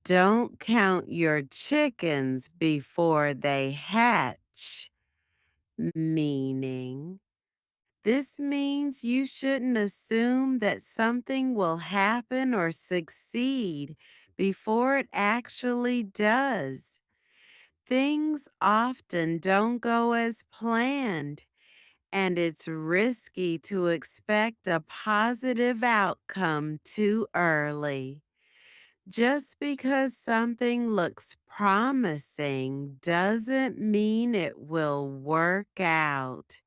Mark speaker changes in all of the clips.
Speaker 1: Don't count your chickens before they hatch, meaning this means you shouldn't assume that something will happen or succeed before it actually does. Things often don't go as planned, and it's risky to expect a positive outcome too early. Just because something looks promising doesn't mean it will work out.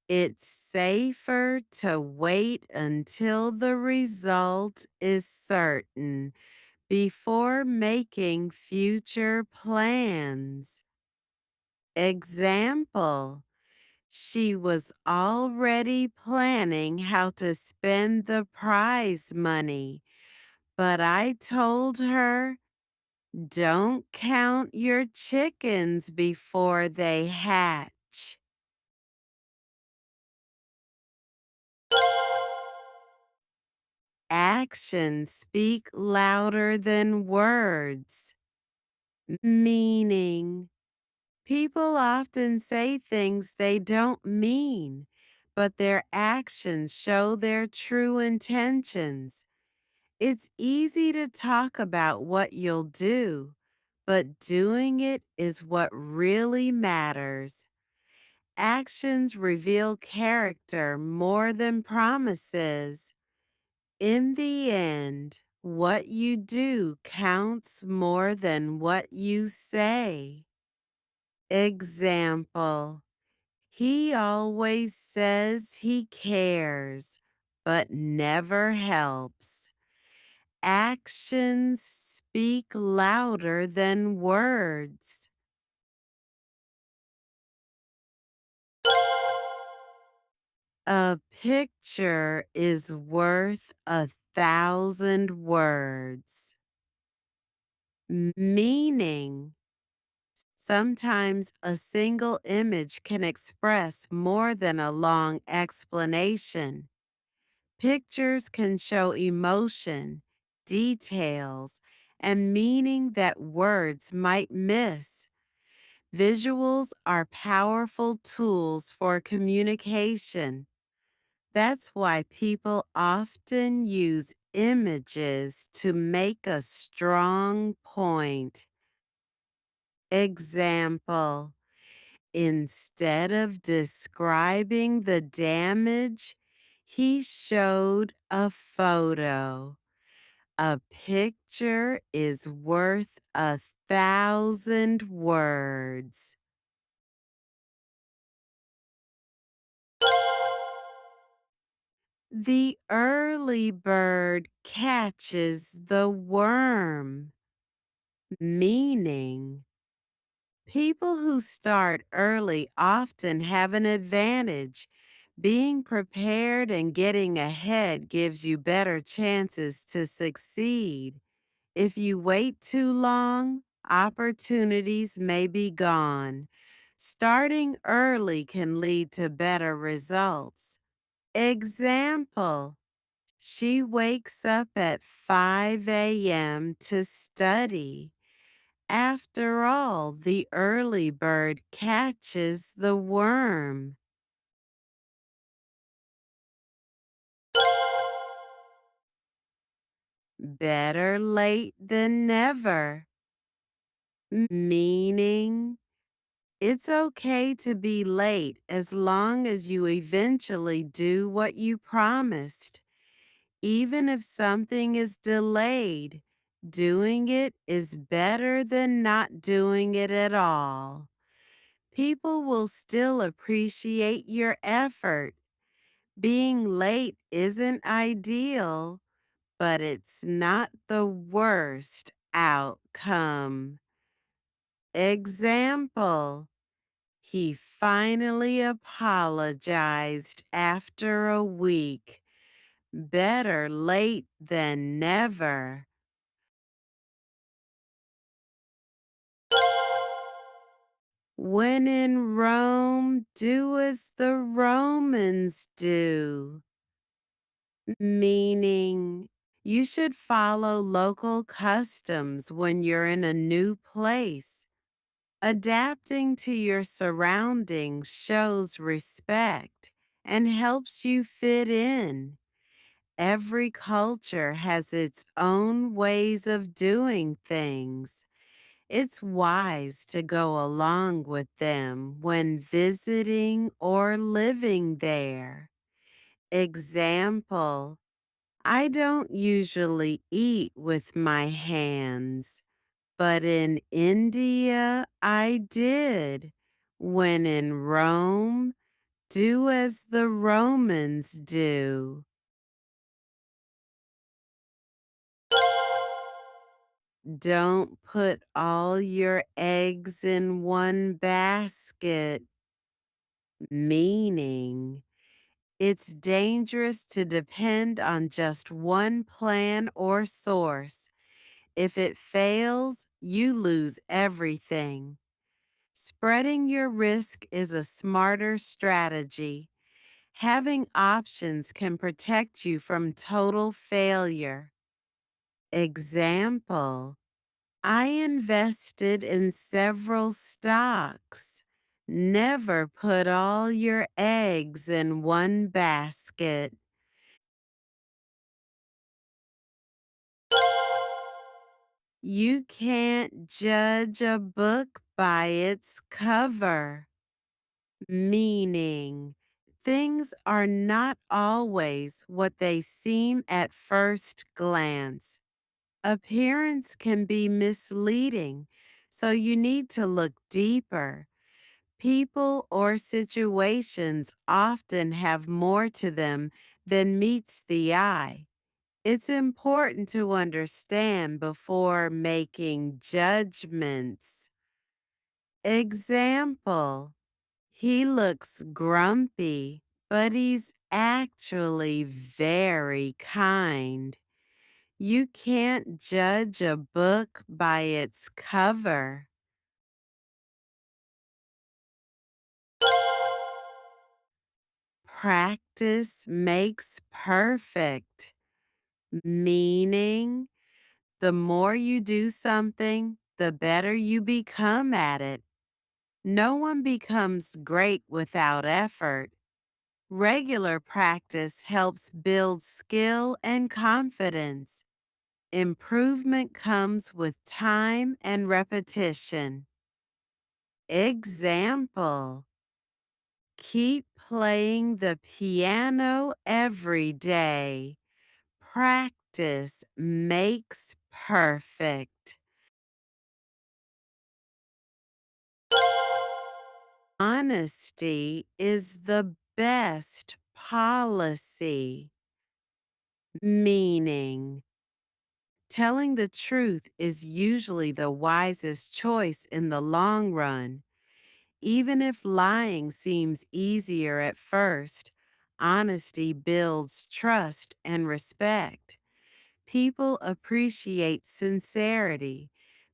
Speaker 1: It's safer to wait until the result is certain before making future plans. Example: she was already planning how to spend the prize money, but I told her, don't count your chickens before they hatch. Actions speak louder than words, meaning people often say things they don't mean, but their actions show their true intentions. It's easy to talk about what you'll do, but doing it is what really matters. Actions reveal character more than promises. In the end, what you do counts more than what you say. Example: he always says he cares, but never helps. Actions speak louder than words. A picture is worth 1,000 words. Meaning, sometimes a single image can express more than a long explanation. Pictures can show emotion, details, and meaning that words might miss. Visuals are powerful tools for communication. That's why people often use images to make a strong point. Example: instead of describing the damage, he showed a photo. A picture is worth 1,000 words. The early bird catches the worm, meaning people who start early often have an advantage. Being prepared and getting ahead gives you better chances to succeed. If you wait too long, opportunities may be gone. Starting early can lead to better results. Example: she wakes up at 5 a.m. to study. After all, the early bird catches the worm. Better late than never, meaning it's okay to be late as long as you eventually do what you promised. Even if something is delayed, doing it is better than not doing it at all. People will still appreciate your effort. Being late isn't ideal, but it's not the worst outcome. Example: he finally apologized after a week. Better late than never. When in Rome, do as the Romans do. Meaning, You should follow local customs when you're in a new place. Adapting to your surroundings shows respect and helps you fit in. Every culture has its own ways of doing things. It's wise to go along with them when visiting or living there. Example: I don't usually eat with my hands, but in India I did. When in Rome, do as the Romans do. Don't put all your eggs in one basket, meaning it's dangerous to depend on just one plan or source. If it fails, you lose everything. Spreading your risk is a smarter strategy. Having options can protect you from total failure. Example: I invested in several stocks. Never put all your eggs in one basket. You can't judge a book by its cover, meaning things are not always what they seem at first glance. Appearance can be misleading, so you need to look deeper. People or situations often have more to them than meets the eye. It's important to understand before making judgments. Example: he looks grumpy, but he's actually very kind. You can't judge a book by its cover. Practice makes perfect, meaning the more you do something, the better you become at it. No one becomes great without effort. Regular practice helps build skill and confidence. Improvement comes with time and repetition. Example: keep playing the piano every day. Practice makes perfect. Honesty is the best policy, meaning telling the truth is usually the wisest choice in the long run. Even if lying seems easier at first, honesty builds trust and respect. People appreciate sincerity.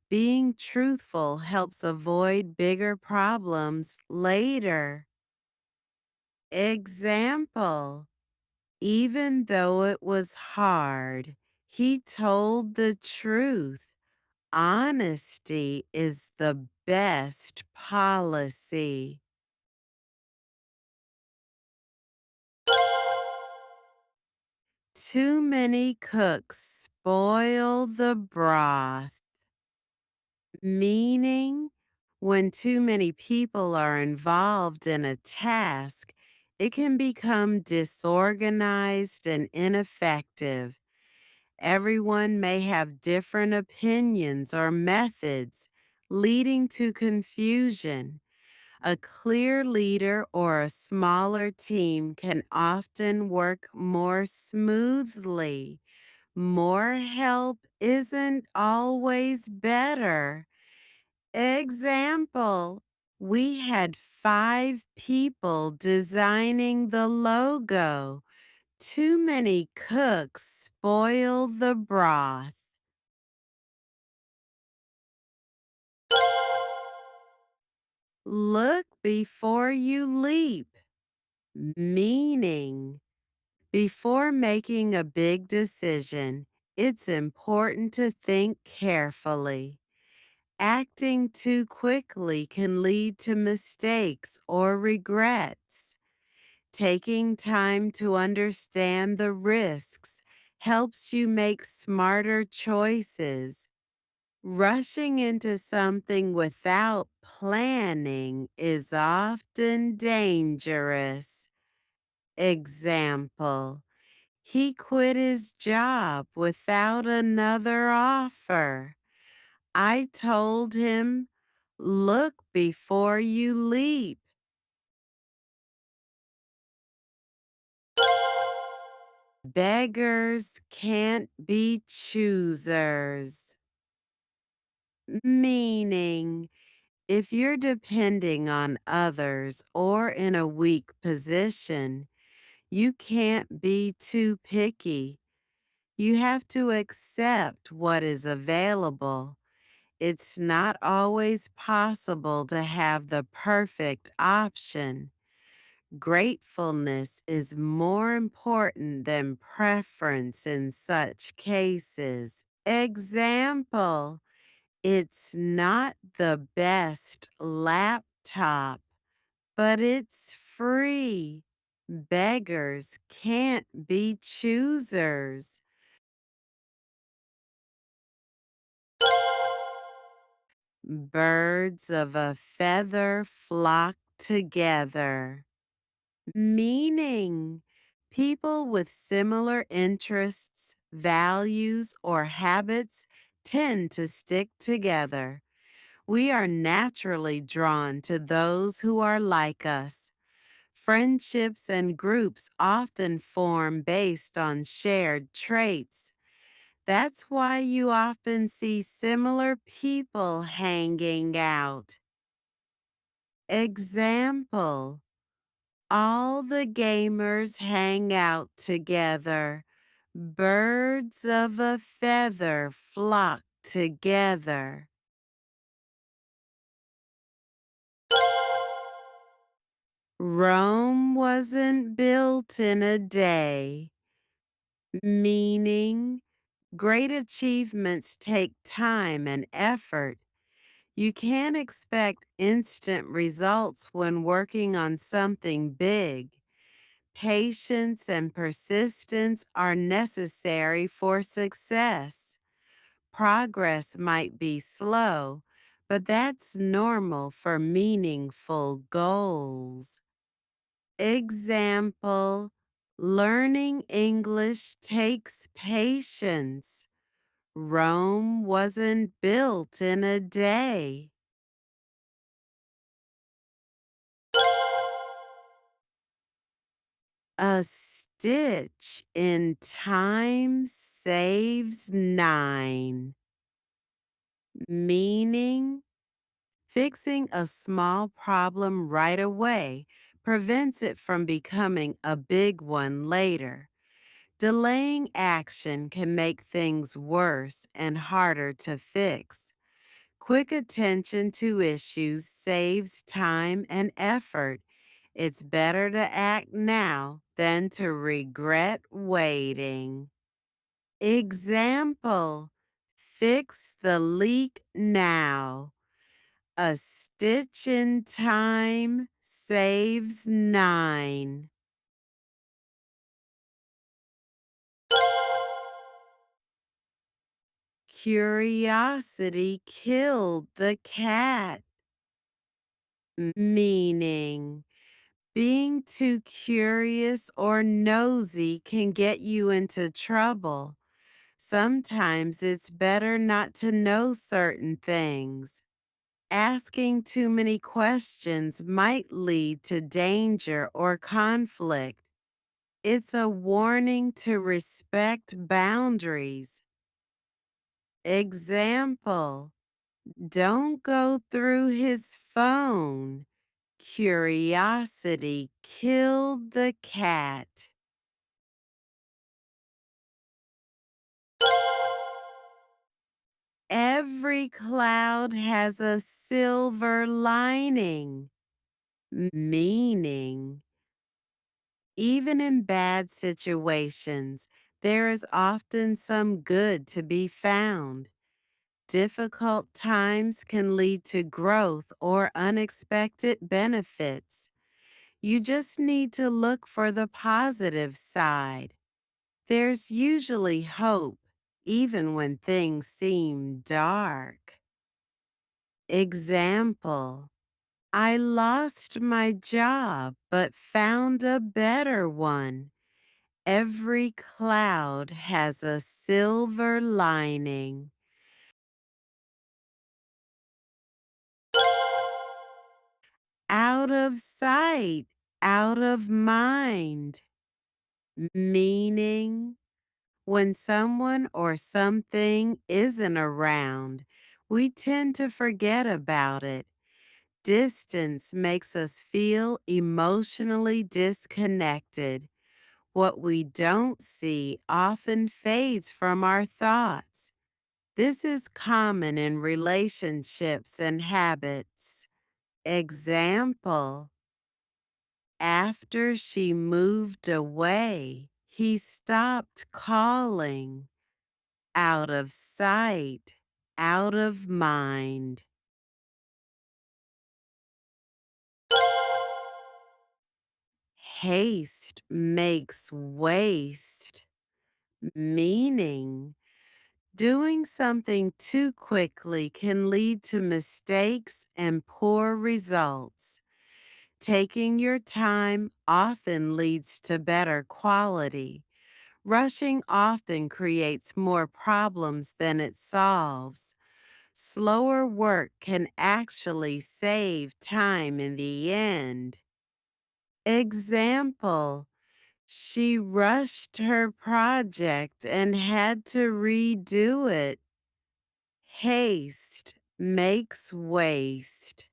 Speaker 1: Being truthful helps avoid bigger problems later. Example: even though it was hard, he told the truth. Honesty is the best policy. Too many cooks spoil the broth, meaning when too many people are involved in a task, it can become disorganized and ineffective. Everyone may have different opinions or methods, leading to confusion. A clear leader or a smaller team can often work more smoothly. More help isn't always better. Example: we had 5 people designing the logo. Too many cooks spoil the broth. Look before you leap, meaning before making a big decision, It's important to think carefully. Acting too quickly can lead to mistakes or regrets. Taking time to understand the risks helps you make smarter choices. Rushing into something without planning is often dangerous. Example: he quit his job without another offer. I told him, look before you leap. Beggars can't be choosers. Meaning, if you're depending on others or in a weak position, you can't be too picky. You have to accept what is available. It's not always possible to have the perfect option. Gratefulness is more important than preference in such cases. Example: it's not the best laptop, but it's free. Beggars can't be choosers. Birds of a feather flock together. Meaning, people with similar interests, values, or habits tend to stick together. We are naturally drawn to those who are like us. Friendships and groups often form based on shared traits. That's why you often see similar people hanging out. Example: all the gamers hang out together. Birds of a feather flock together. Rome wasn't built in a day. Meaning, great achievements take time and effort. You can't expect instant results when working on something big. Patience and persistence are necessary for success. Progress might be slow, but that's normal for meaningful goals. Example: learning English takes patience. Rome wasn't built in a day. A stitch in time saves nine. Meaning, fixing a small problem right away prevents it from becoming a big one later. Delaying action can make things worse and harder to fix. Quick attention to issues saves time and effort. It's better to act now than to regret waiting. Example: fix the leak now. A stitch in time saves nine. Curiosity killed the cat. Meaning, being too curious or nosy can get you into trouble. Sometimes it's better not to know certain things. Asking too many questions might lead to danger or conflict. It's a warning to respect boundaries. Example: don't go through his phone. Curiosity killed the cat. Every cloud has a silver lining. Meaning, even in bad situations, there is often some good to be found. Difficult times can lead to growth or unexpected benefits. You just need to look for the positive side. There's usually hope, even when things seem dark. Example: I lost my job but found a better one. Every cloud has a silver lining. Out of sight, out of mind. Meaning, when someone or something isn't around, we tend to forget about it. Distance makes us feel emotionally disconnected. What we don't see often fades from our thoughts. This is common in relationships and habits. Example: after she moved away, he stopped calling. Out of sight, out of mind. Haste makes waste, meaning doing something too quickly can lead to mistakes and poor results. Taking your time often leads to better quality. Rushing often creates more problems than it solves. Slower work can actually save time in the end. Example: she rushed her project and had to redo it. Haste makes waste.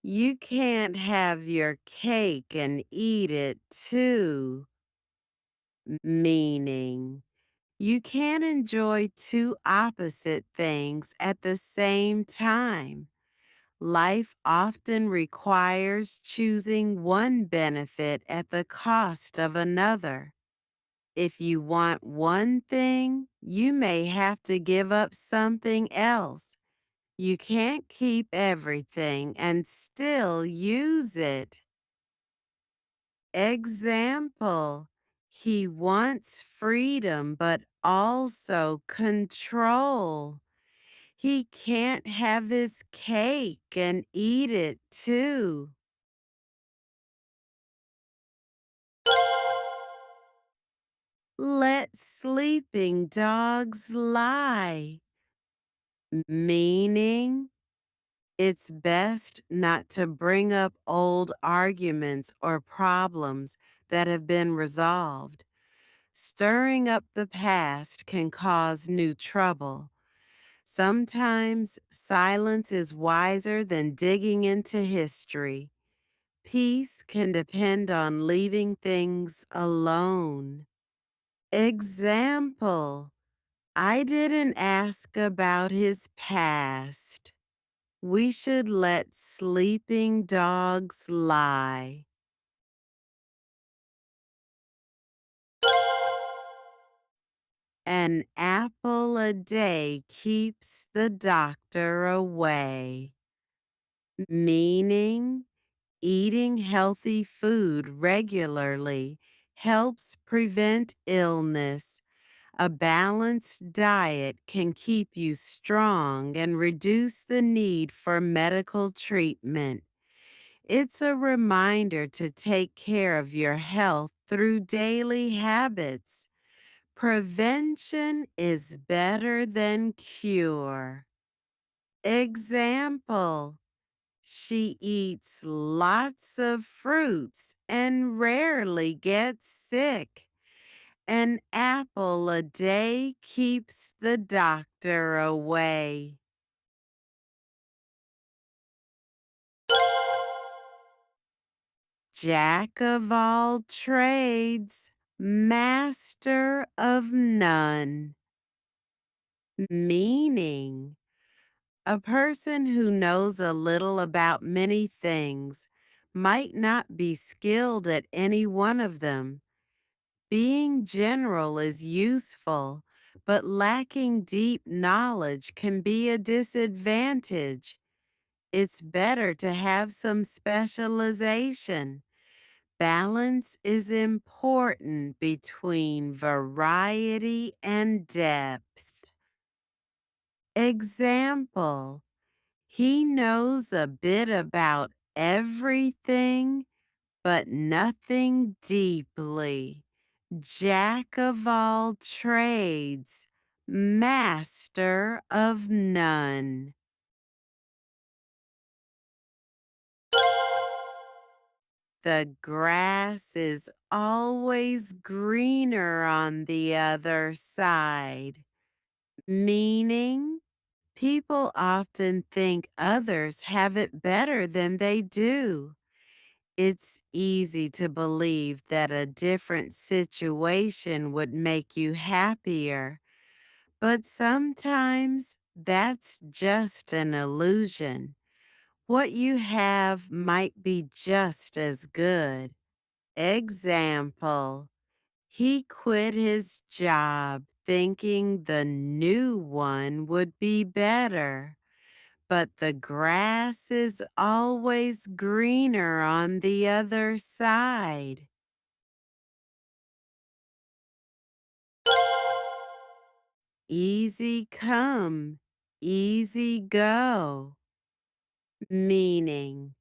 Speaker 1: You can't have your cake and eat it too. Meaning, you can't enjoy two opposite things at the same time. Life often requires choosing one benefit at the cost of another. If you want one thing, you may have to give up something else. You can't keep everything and still use it. Example: he wants freedom but also control. He can't have his cake and eat it too. Let sleeping dogs lie. Meaning, it's best not to bring up old arguments or problems that have been resolved. Stirring up the past can cause new trouble. Sometimes silence is wiser than digging into history. Peace can depend on leaving things alone. Example: I didn't ask about his past. We should let sleeping dogs lie. An apple a day keeps the doctor away. Meaning, eating healthy food regularly helps prevent illness. A balanced diet can keep you strong and reduce the need for medical treatment. It's a reminder to take care of your health through daily habits. Prevention is better than cure. Example: she eats lots of fruits and rarely gets sick. An apple a day keeps the doctor away. Jack of all trades, master of none. Meaning, a person who knows a little about many things, might not be skilled at any one of them. Being general is useful, but lacking deep knowledge can be a disadvantage. It's better to have some specialization. Balance is important between variety and depth. Example: he knows a bit about everything, but nothing deeply. Jack of all trades, master of none. The grass is always greener on the other side. Meaning, people often think others have it better than they do. It's easy to believe that a different situation would make you happier, but sometimes that's just an illusion. What you have might be just as good. Example: he quit his job thinking the new one would be better, but the grass is always greener on the other side. Easy come, easy go. Meaning,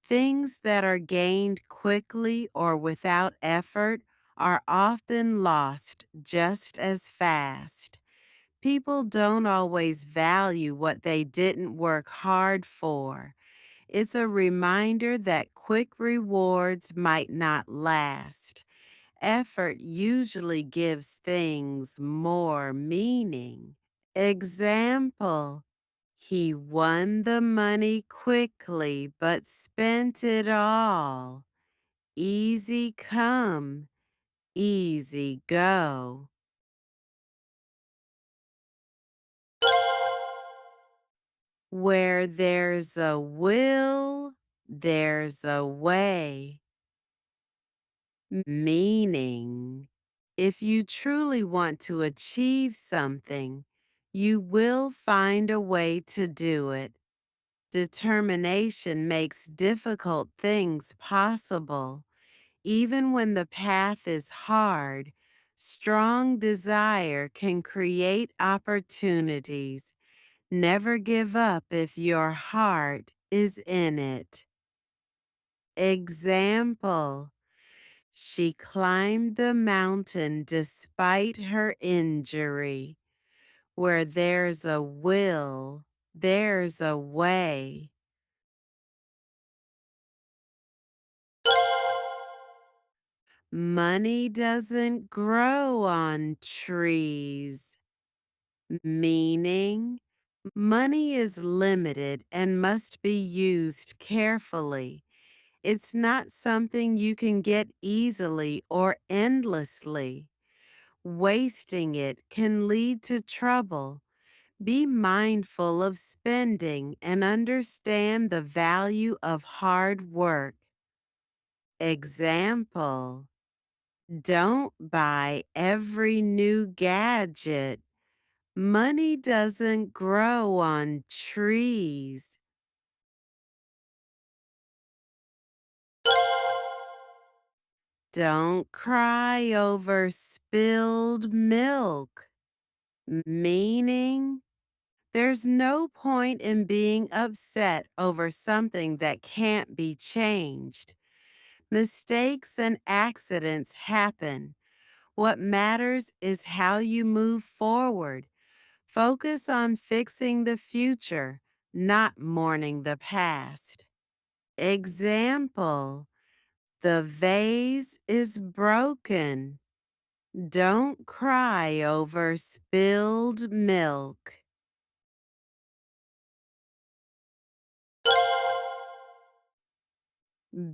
Speaker 1: things that are gained quickly or without effort are often lost just as fast. People don't always value what they didn't work hard for. It's a reminder that quick rewards might not last. Effort usually gives things more meaning. Example: he won the money quickly but spent it all. Easy come, easy go. Where there's a will, there's a way. Meaning, if you truly want to achieve something, you will find a way to do it. Determination makes difficult things possible. Even when the path is hard, strong desire can create opportunities. Never give up if your heart is in it. Example: she climbed the mountain despite her injury. Where there's a will, there's a way. Money doesn't grow on trees. Meaning, money is limited and must be used carefully. It's not something you can get easily or endlessly. Wasting it can lead to trouble. Be mindful of spending and understand the value of hard work. Example: don't buy every new gadget. Money doesn't grow on trees. Don't cry over spilled milk. Meaning, there's no point in being upset over something that can't be changed. Mistakes and accidents happen. What matters is how you move forward. Focus on fixing the future, not mourning the past. Example: the vase is broken. Don't cry over spilled milk.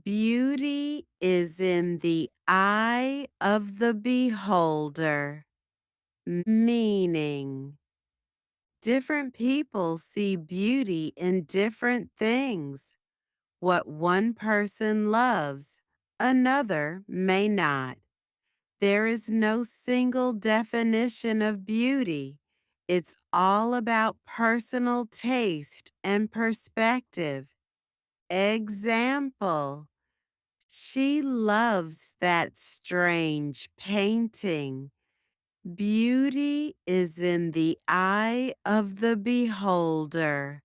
Speaker 1: Beauty is in the eye of the beholder. Meaning, different people see beauty in different things. What one person loves, another may not. There is no single definition of beauty. It's all about personal taste and perspective. Example: she loves that strange painting. Beauty is in the eye of the beholder.